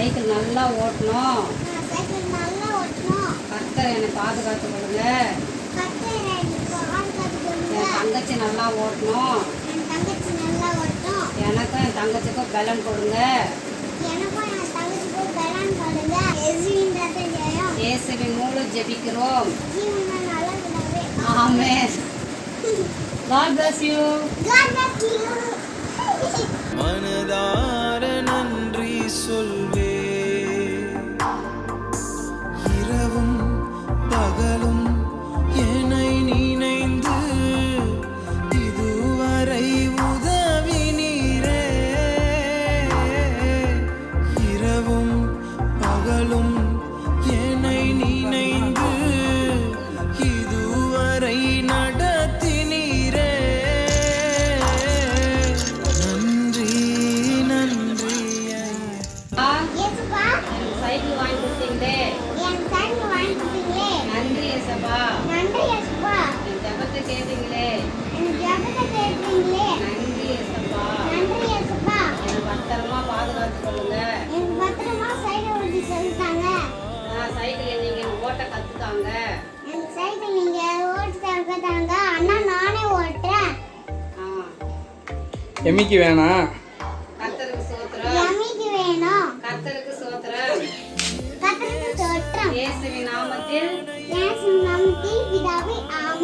Cycle நல்லா ஓட்டணும். கர்த்தர் என்னை பாதுகாத்து கொடுங்க. என் தங்கச்சி நல்லா ஓட்டணும். எனக்கும் என் தங்கச்சிக்கும் பலன் கொடுங்க. இயேசுவின் மூலம் ஜெபிக்கிறோம். ஆமென். God bless you. மனதார நன்றி சொல்வே, இரவும் பகலும் என்னை நினைந்து இதுவரை உதவினீரே. இரவும் பகலும் என்னை நினைந்து இதுவரை நடத்தினீரே. நன்றி நன்றி. சைக்கிள் வாங்கி கொடுத்தீங்களே, நன்றி ஏசப்பா. என் ஜெபத்தை கேட்டீங்களே, நன்றி ஏசப்பா. என்னை பத்திரமா பாதுகாத்து கொள்ளுங்க. நான் சைக்கிள் நீங்க ஓட்ட கத்துக்காங்க. எம்மிக்கு வேணாம். கர்த்தருக்கு ஸ்தோத்திரம். கர்த்தருக்கு ஸ்தோத்திரம். இயேசுவின் நாமத்தில் பிதாவே ஆமென்.